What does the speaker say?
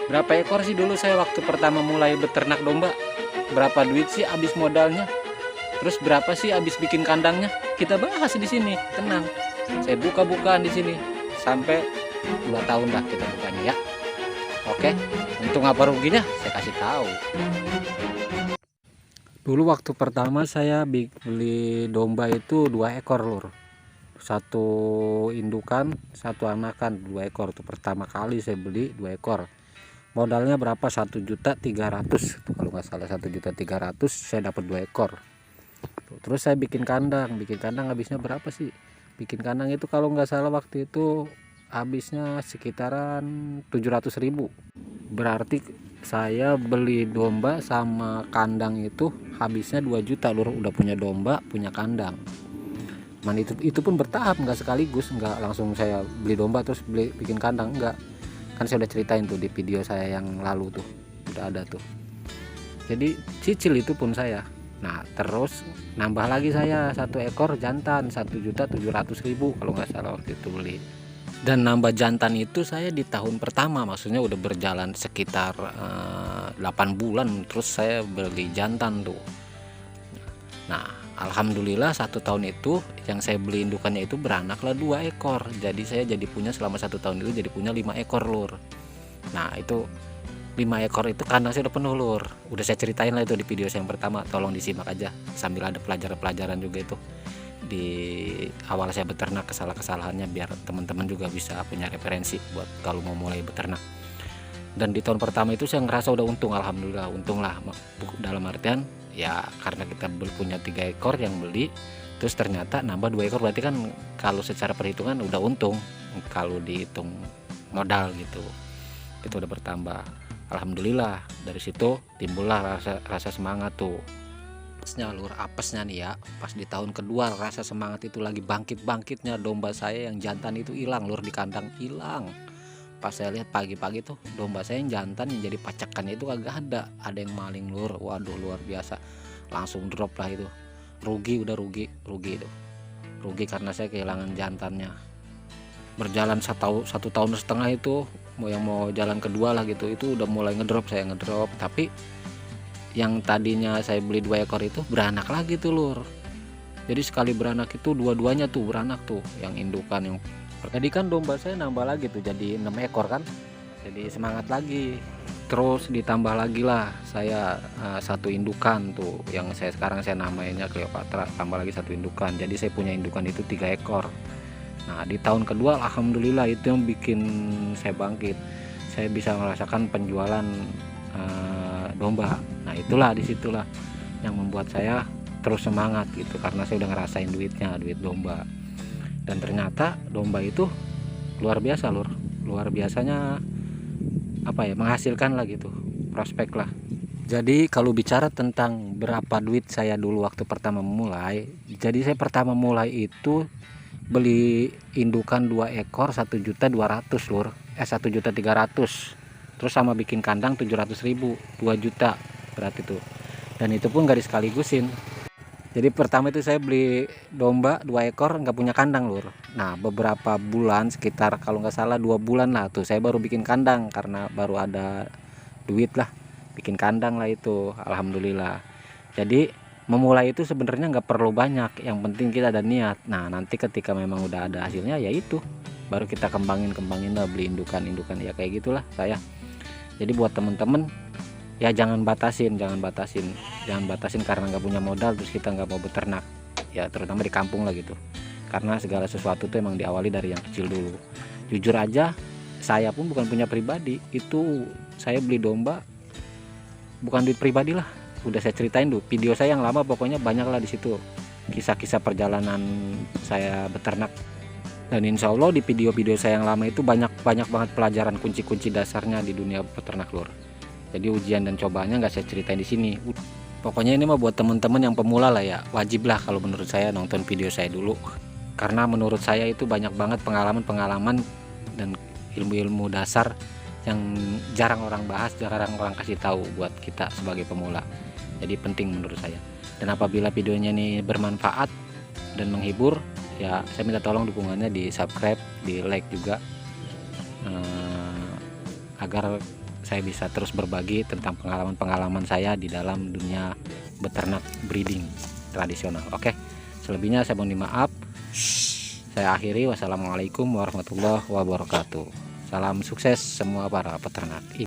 Berapa ekor sih dulu saya waktu pertama mulai beternak domba? Berapa duit sih habis modalnya? Terus berapa sih habis bikin kandangnya? Kita bahas di sini, tenang. Saya buka-bukaan di sini sampai 2 tahun dah kita bukanya ya. Oke, untung apa ruginya? Saya kasih tahu. Dulu waktu pertama saya beli domba itu 2 ekor lur. Satu indukan, satu anakan, 2 ekor tuh pertama kali saya beli 2 ekor. Modalnya berapa? 1.300.000 kalau nggak salah, 1.300.000 saya dapat 2 ekor. Terus saya bikin kandang habisnya berapa sih? Bikin kandang itu kalau nggak salah waktu itu habisnya sekitaran 700.000. Berarti saya beli domba sama kandang itu habisnya 2 juta lur. Udah punya domba, punya kandang. Itu pun bertahap, nggak sekaligus, nggak langsung saya beli domba terus bikin kandang, enggak. Kan saya udah ceritain tuh di video saya yang lalu tuh, udah ada tuh. Jadi cicil itu pun saya. Nah terus nambah lagi saya 1 ekor jantan 1.700.000 kalau nggak salah waktu itu beli. Dan nambah jantan itu saya di tahun pertama, maksudnya udah berjalan sekitar 8 bulan terus saya beli jantan tuh. Nah alhamdulillah 1 tahun itu yang saya beli indukannya itu beranaklah 2 ekor. Jadi saya jadi punya selama 1 tahun itu jadi punya 5 ekor lur. Nah itu 5 ekor itu kandang saya udah penuh lur. Udah saya ceritain lah itu di video saya yang pertama, tolong disimak aja sambil ada pelajaran-pelajaran juga itu di awal saya beternak, kesalahan-kesalahannya biar teman-teman juga bisa punya referensi buat kalau mau mulai beternak. Dan di tahun pertama itu saya ngerasa udah untung, alhamdulillah untung lah, dalam artian ya karena kita punya 3 ekor yang beli, terus ternyata nambah 2 ekor, berarti kan kalau secara perhitungan udah untung kalau dihitung modal gitu, itu udah bertambah. Alhamdulillah dari situ timbullah rasa semangat tuh. Apesnya lur, apesnya nih ya, pas di tahun kedua rasa semangat itu lagi bangkit-bangkitnya. Domba saya yang jantan itu hilang lur, di kandang hilang. Pas saya lihat pagi-pagi tuh domba saya yang jantan yang jadi pacakannya itu kagak ada yang maling lur. Waduh luar biasa, langsung drop lah itu. Rugi, udah rugi itu, rugi karena saya kehilangan jantannya. Berjalan 1,5 tahun itu mau jalan kedua lah gitu, itu udah mulai ngedrop, tapi yang tadinya saya beli 2 ekor itu beranak lagi tuh lur. Jadi sekali beranak itu dua-duanya tuh beranak tuh, yang indukan yang jadi kan domba saya nambah lagi tuh jadi 6 ekor kan, jadi semangat lagi. Terus ditambah lagi lah saya 1 indukan tuh yang sekarang saya namainnya Cleopatra, tambah lagi 1 indukan, jadi saya punya indukan itu 3 ekor. Nah di tahun kedua alhamdulillah itu yang bikin saya bangkit, saya bisa merasakan penjualan domba. Nah itulah disitulah yang membuat saya terus semangat gitu, karena saya udah ngerasain duitnya, duit domba. Dan ternyata domba itu luar biasa lur, luar biasanya apa ya, menghasilkan lah gitu, prospek lah. Jadi kalau bicara tentang berapa duit saya dulu waktu pertama memulai, jadi saya pertama mulai itu beli indukan 2 ekor 1.200.000 lur, 1.300.000, terus sama bikin kandang 700.000, 2 juta berarti tuh. Dan itu pun gak disekaligusin. Jadi pertama itu saya beli domba 2 ekor nggak punya kandang lur. Nah beberapa bulan, sekitar kalau nggak salah 2 bulan lah tuh saya baru bikin kandang, karena baru ada duit lah bikin kandang lah itu, alhamdulillah. Jadi memulai itu sebenarnya nggak perlu banyak, yang penting kita ada niat. Nah nanti ketika memang udah ada hasilnya ya itu baru kita kembangin lah, beli indukan ya kayak gitulah saya. Jadi buat temen-temen ya jangan batasin karena nggak punya modal terus kita nggak mau beternak ya, terutama di kampung lah gitu, karena segala sesuatu tuh emang diawali dari yang kecil dulu. Jujur aja saya pun bukan punya pribadi, itu saya beli domba bukan duit pribadi lah. Udah saya ceritain tuh video saya yang lama, pokoknya banyak lah di situ kisah-kisah perjalanan saya beternak. Dan insya Allah di video-video saya yang lama itu banyak banget pelajaran kunci-kunci dasarnya di dunia peternak lur. Jadi ujian dan cobaannya nggak saya ceritain di sini. Pokoknya ini mah buat temen-temen yang pemula lah ya, wajib lah kalau menurut saya nonton video saya dulu, karena menurut saya itu banyak banget pengalaman dan ilmu-ilmu dasar yang jarang orang bahas, jarang orang kasih tahu buat kita sebagai pemula. Jadi penting menurut saya. Dan apabila videonya ini bermanfaat dan menghibur, ya saya minta tolong dukungannya di subscribe, di like juga, agar saya bisa terus berbagi tentang pengalaman-pengalaman saya di dalam dunia beternak breeding tradisional. Oke, selebihnya saya mohon maaf. Saya akhiri. Wassalamualaikum warahmatullahi wabarakatuh. Salam sukses semua para peternak.